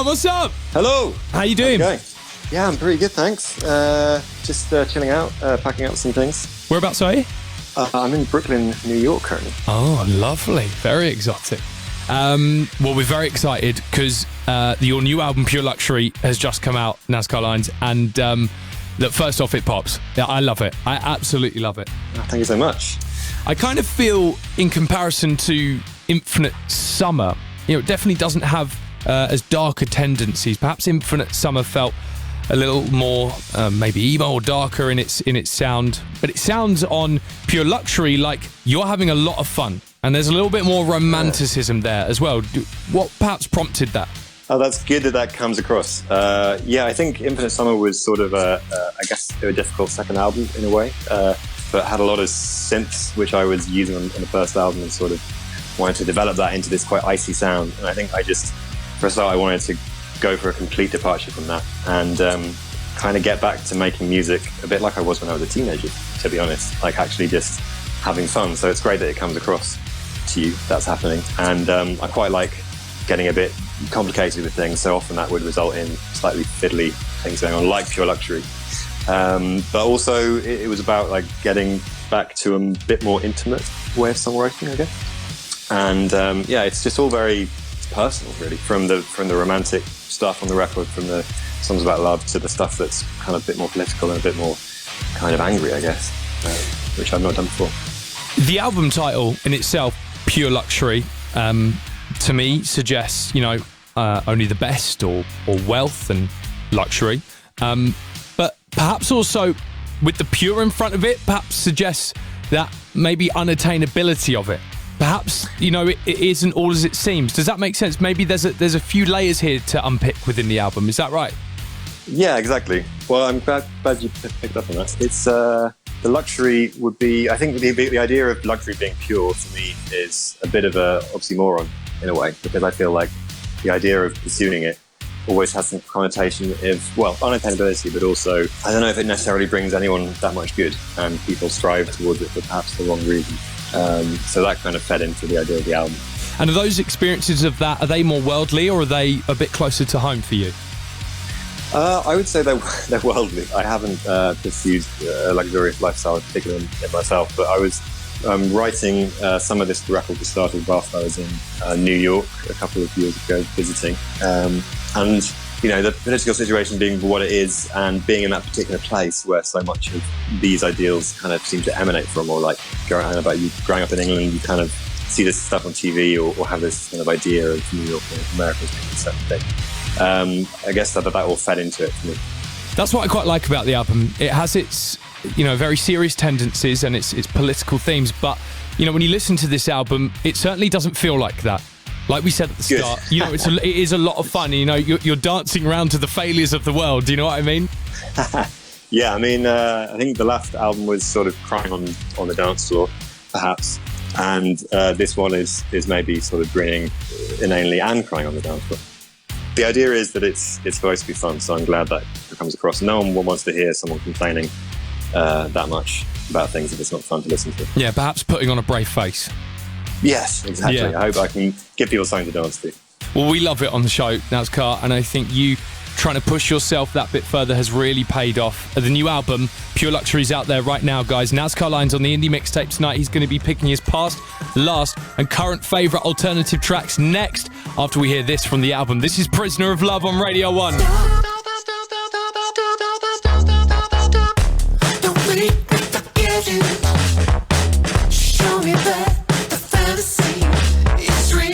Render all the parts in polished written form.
One, what's up? Hello. How you doing? Yeah, I'm pretty good, thanks. Just chilling out, packing up some things. Whereabouts are you? I'm in Brooklyn, New York currently. Oh, lovely. Very exotic. Well, we're very excited because your new album, Pure Luxury, has just come out, Nzca Lines, and look, first off, it pops. Yeah, I love it. I absolutely love it. Oh, thank you so much. I kind of feel, in comparison to Infinite Summer, it definitely doesn't have as darker tendencies. Perhaps Infinite Summer felt a little more maybe emo or darker in its sound, but it sounds on Pure Luxury like you're having a lot of fun, and there's a little bit more romanticism there as well. What perhaps prompted that? Oh, that's good that comes across. Yeah, I think Infinite Summer was sort of I guess a difficult second album in a way, but had a lot of synths which I was using on the first album, and sort of wanted to develop that into this quite icy sound. And I think for a start, I wanted to go for a complete departure from that, and kind of get back to making music a bit like I was when I was a teenager, to be honest, like actually just having fun. So it's great that it comes across to you that's happening, and I quite like getting a bit complicated with things, so often that would result in slightly fiddly things going on, like Pure Luxury. But also it was about like getting back to a bit more intimate way of songwriting, I guess. And yeah, it's just all very personal, really, from the romantic stuff on the record, from the songs about love to the stuff that's kind of a bit more political and a bit more kind of angry, I guess, which I've not done before. The album title in itself, Pure Luxury, to me suggests, only the best or wealth and luxury. But perhaps also with the pure in front of it, perhaps suggests that maybe unattainability of it. Perhaps, it isn't all as it seems. Does that make sense? Maybe there's a few layers here to unpick within the album. Is that right? Yeah, exactly. Well, I'm glad you picked up on that. It's the luxury would be, I think the idea of luxury being pure for me is a bit of a oxymoron in a way, because I feel like the idea of pursuing it always has some connotation of, well, unattainability, but also, I don't know if it necessarily brings anyone that much good, and people strive towards it for perhaps the wrong reason. So that kind of fed into the idea of the album. And are those experiences of that, are they more worldly, or are they a bit closer to home for you? I would say they're worldly. I haven't pursued a luxurious lifestyle particularly in myself, but I was writing some of this record that started whilst I was in New York a couple of years ago visiting. And, the political situation being what it is, and being in that particular place where so much of these ideals kind of seem to emanate from, or like growing up in England, you kind of see this stuff on TV or have this kind of idea of New York and America as being a certain thing. I guess that all fed into it for me. That's what I quite like about the album. It has its, very serious tendencies and its political themes, but, when you listen to this album, it certainly doesn't feel like that. Like we said at the start, it is a lot of fun. You're dancing around to the failures of the world. Do you know what I mean? Yeah, I mean, I think the last album was sort of crying on the dance floor, perhaps, and this one is maybe sort of grinning inanely and crying on the dance floor. The idea is that it's supposed to be fun, so I'm glad that it comes across. No one wants to hear someone complaining that much about things if it's not fun to listen to. Yeah, perhaps putting on a brave face. Yes, exactly. Yeah. I hope I can give people something to dance to. Well, we love it on the show, Nzca, and I think you trying to push yourself that bit further has really paid off. The new album, Pure Luxury, is out there right now, guys. Nzca Lines on the Indie Mixtape tonight. He's going to be picking his past, last, and current favourite alternative tracks next after we hear this from the album. This is Prisoner of Love on Radio 1. Don't make me forget you. Show me that the fantasy is real.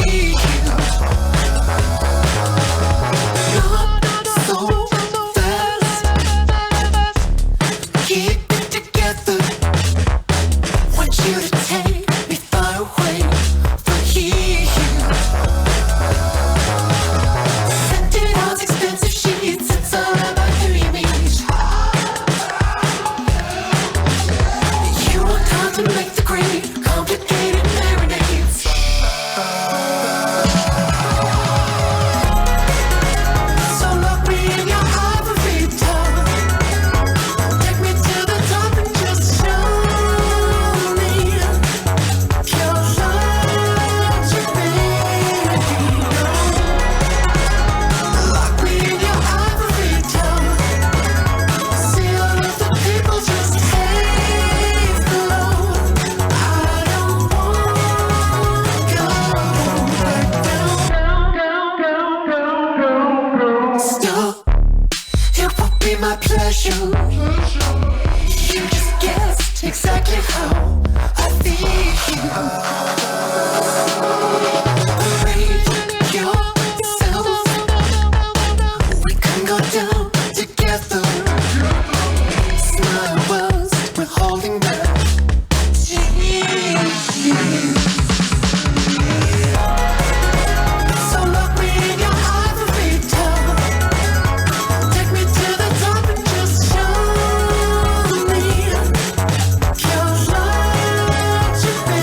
Not so fast. Keep it together. Want you to take me far away from here. Scented out expensive sheets. special. You just guessed exactly how I feel. Break yourself. We can go down together. Smile whilst we're holding back. So look me in your ivory tower. Take me to the top and just show me your love to be.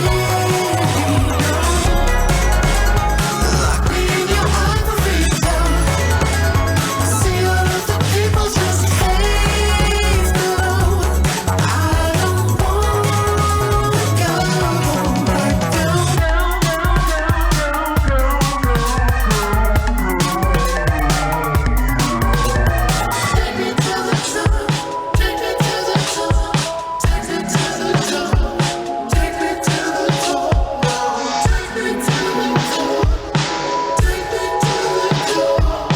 Lock me in your ivory tower. See all of the people just haze below. I don't wanna go back down. Take me to the top. Take me to the top. Take me to the top. Take me to the top. Take me to the top. Take me to the top.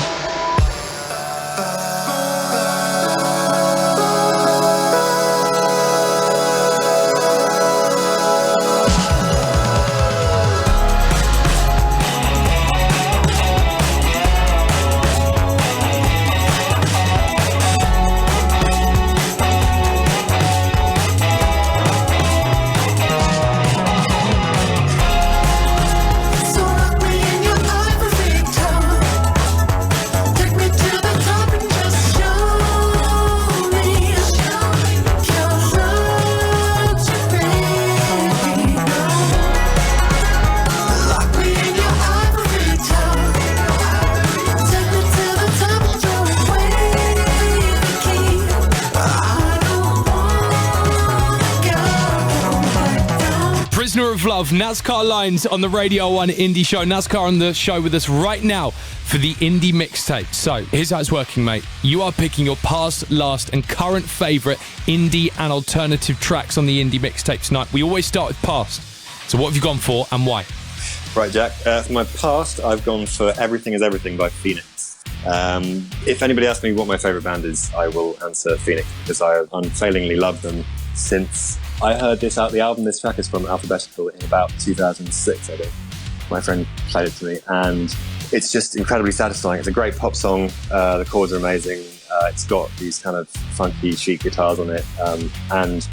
So lock me in your ivory tower. Take me to the top and just show me your love to be. Lock me in your ivory tower. Take me to the top and throw away the key. I don't wanna go back down. Prisoner of Love, Nzca Lines on the Radio 1 Indie Show. Nzca on the show with us right now for the Indie Mixtape. So, here's how it's working, mate. You are picking your past, last, and current favourite indie and alternative tracks on the Indie Mixtape tonight. We always start with past. So, what have you gone for and why? Right, Jack. For my past, I've gone for Everything is Everything by Phoenix. If anybody asks me what my favourite band is, I will answer Phoenix because I have unfailingly loved them since I heard this out. The album, this track is from Alphabetical in about 2006, I think. My friend played it to me, and it's just incredibly satisfying. It's a great pop song. The chords are amazing. It's got these kind of funky, chic guitars on it, and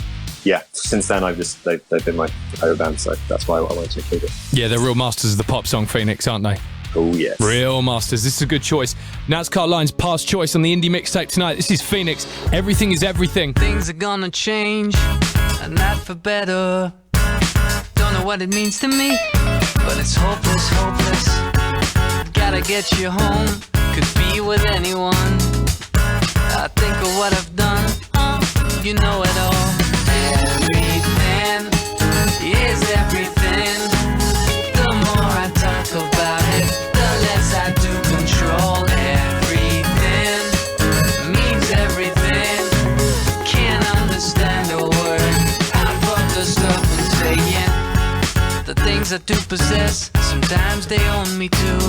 yeah, since then they've been my favourite band, so that's why I wanted to include it. Yeah, they're real masters of the pop song, Phoenix, aren't they? Oh yes, Real masters. This is a good choice. Nzca Lines, past choice on the Indie Mixtape tonight. This is Phoenix. Everything is Everything. Things are gonna change, and not for better. Don't know what it means to me, but it's hopeless, hopeless. Gotta get you home, could be with anyone. I think of what I've done, you know it all. Everything is everything. The more I talk about it, the less I do control. Everything means everything. Can't understand a word. I fuck the stuff I'm saying. The things I do possess, sometimes they own me too.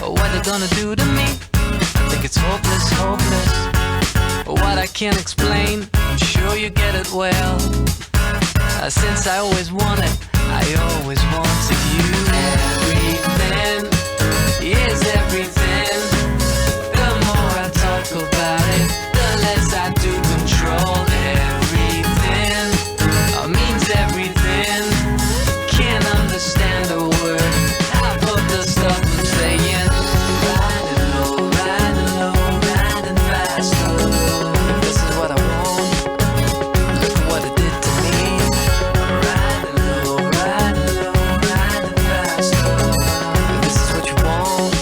But what they gonna do to me? I think it's hopeless, hopeless. But what I can't explain, I'm sure you get it well. Since I always wanted, I always wanted you. Everything is everything. The more I talk about it, the less I do control. Everything means everything. Can't understand a word. Half of the stuff I'm saying. Riding low, riding faster. This is what I want. Look at what it did to me. Riding low, riding faster. This is what you want.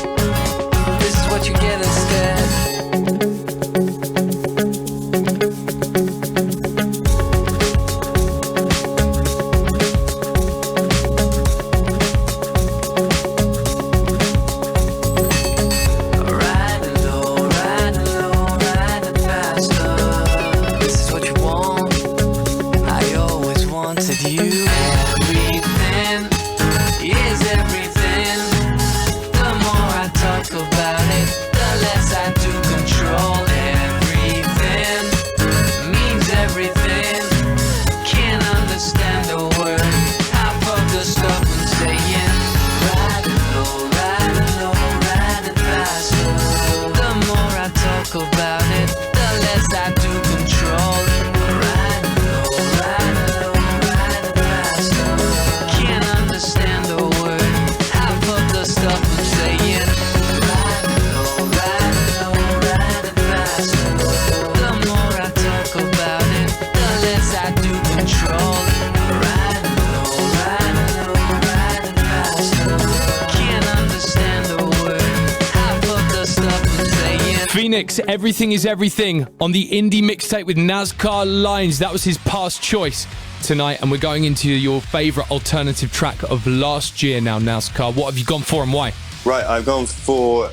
Phoenix, Everything is Everything on the Indie Mixtape with Nzca Lines. That was his past choice tonight, and we're going into your favourite alternative track of last year now, Nzca. What have you gone for and why? Right, I've gone for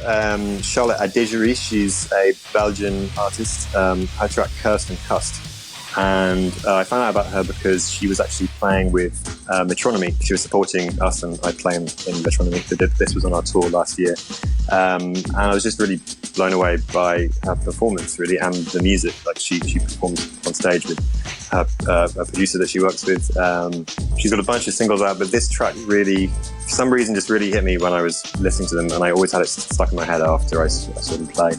Charlotte Adigéry. She's a Belgian artist. Her track Cursed and Cussed. And I found out about her because she was actually playing with Metronomy. She was supporting us, and I play in Metronomy. This was on our tour last year. And I was just really blown away by her performance, really, and the music. Like, she performed on stage with a producer that she works with. She's got a bunch of singles out, but this track really, for some reason, just really hit me when I was listening to them, and I always had it stuck in my head after I saw them play.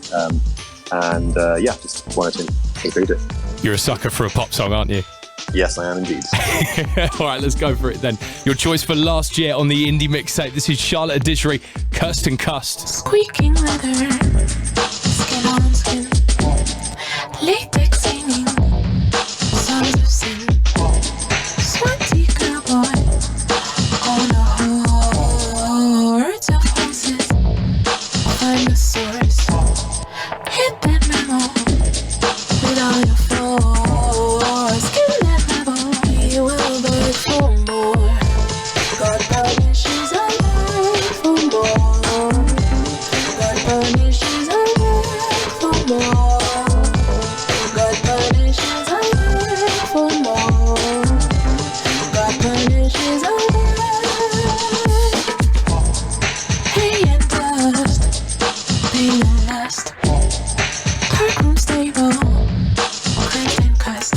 Just wanted to include it. You're a sucker for a pop song, aren't you? Yes, I am indeed. All right, let's go for it then. Your choice for last year on the Indie Mixtape. This is Charlotte Adigéry, Cursed and Cussed. Squeaking leather, skin on skin, latex singing, songs of sin, sweaty cowboy, on a hordes of horses, find the source, hit that memo, with all your force, give that level, he will beg for more, God punishes a man for more. God punishes a man for more. God punishes a man for more. God punishes a man. Hay and dust, pain and lust. Courtroom stable, crazed and cussed.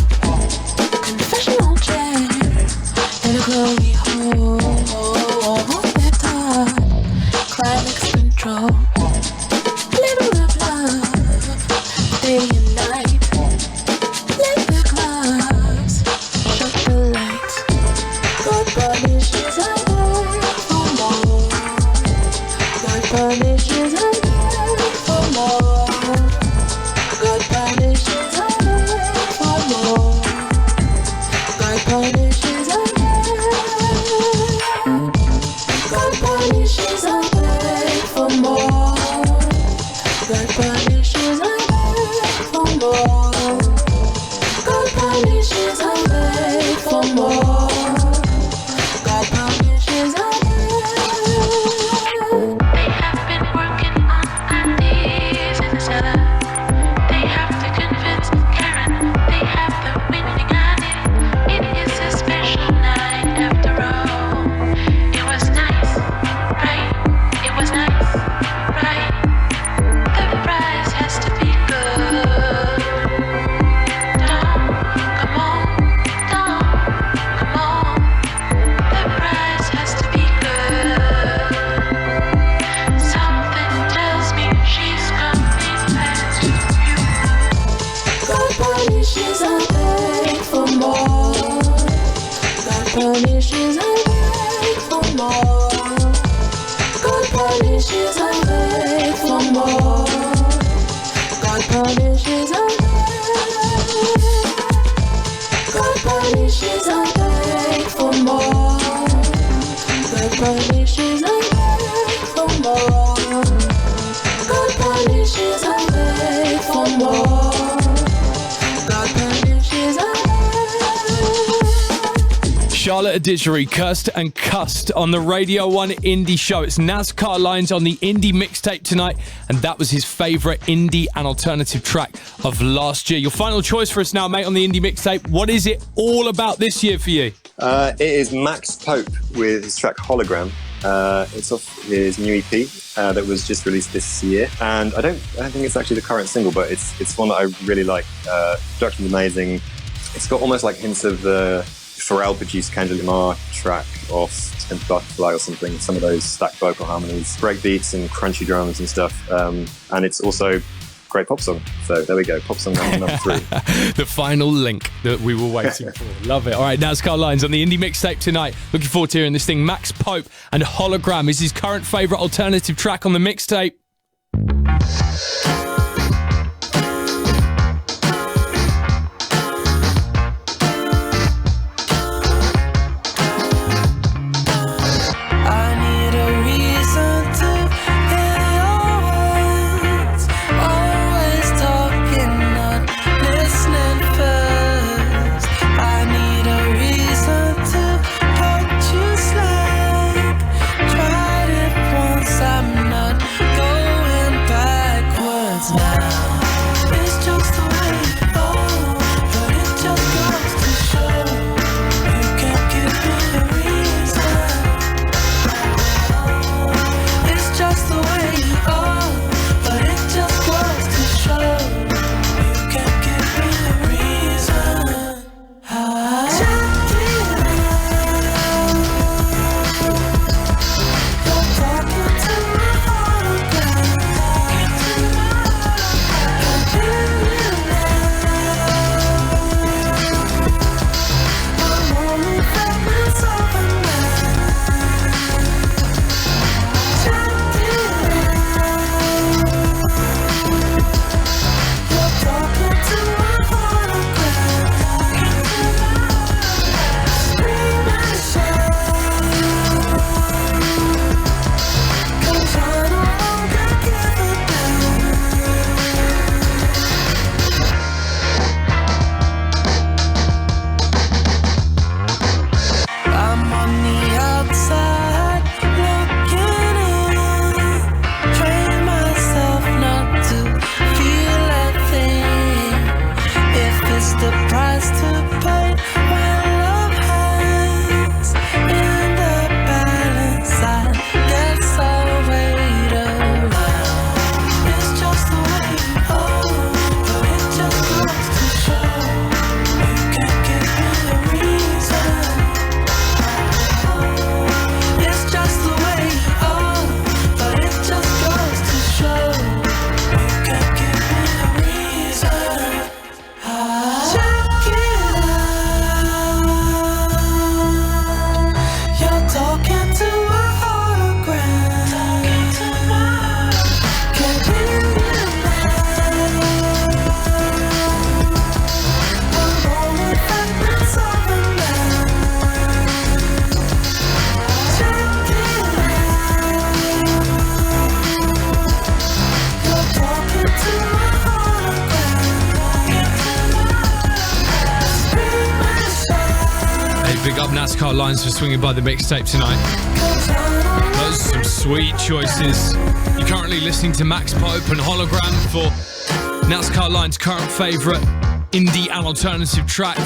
Confessional chair in a glory hole. That taught climax control. Labor of love, day and night. Let the gloves shut the lights. God punishes a man for more. God punishes a man for more. God punishes a man for more. God punishes a man. God punishes a man for more. God punishes a man for more. God punishes a man for more. God punishes a man. They have been working on ideas in the cellar. They have to convince Karen they have the winning idea. It is a special night after all. It was nice, right? It was nice, right? The prize has to be good. Don't, come on, don't, come on. The prize has to be good. Something tells me she's coming back to you. God punishes a man for more. God punishes a man for more. God punishes a man for more. God punishes a man. God punishes a man for more. God punishes a man for more. God punishes a man for more. God punishes a man. Charlotte Adigéry, Cursed and Cussed on the Radio 1 Indie Show. It's Nzca Lines on the Indie Mixtape tonight, and that was his favourite indie and alternative track of last year. Your final choice for us now, mate, on the Indie Mixtape. What is it all about this year for you? It is Max Pope with his track Hologram. It's off his new EP that was just released this year, and I don't think it's actually the current single, but it's one that I really like. Production's amazing. It's got almost like hints of the Pharrell produced Kendrick Lamar track off Pimp Butterfly or something. Some of those stacked vocal harmonies, break beats and crunchy drums and stuff. And it's also great pop song. So there we go, pop song number 3. The final link that we were waiting for. Love it. All right, Nzca Lines on the Indie Mixtape tonight. Looking forward to hearing this thing. Max Pope and Hologram is his current favourite alternative track on the mixtape. I need a reason to hear your words. up Nzca Lines for swinging by the mixtape tonight. Those are some sweet choices. You're currently listening to Max Pope and Hologram for Nzca Lines' current favourite indie and alternative track.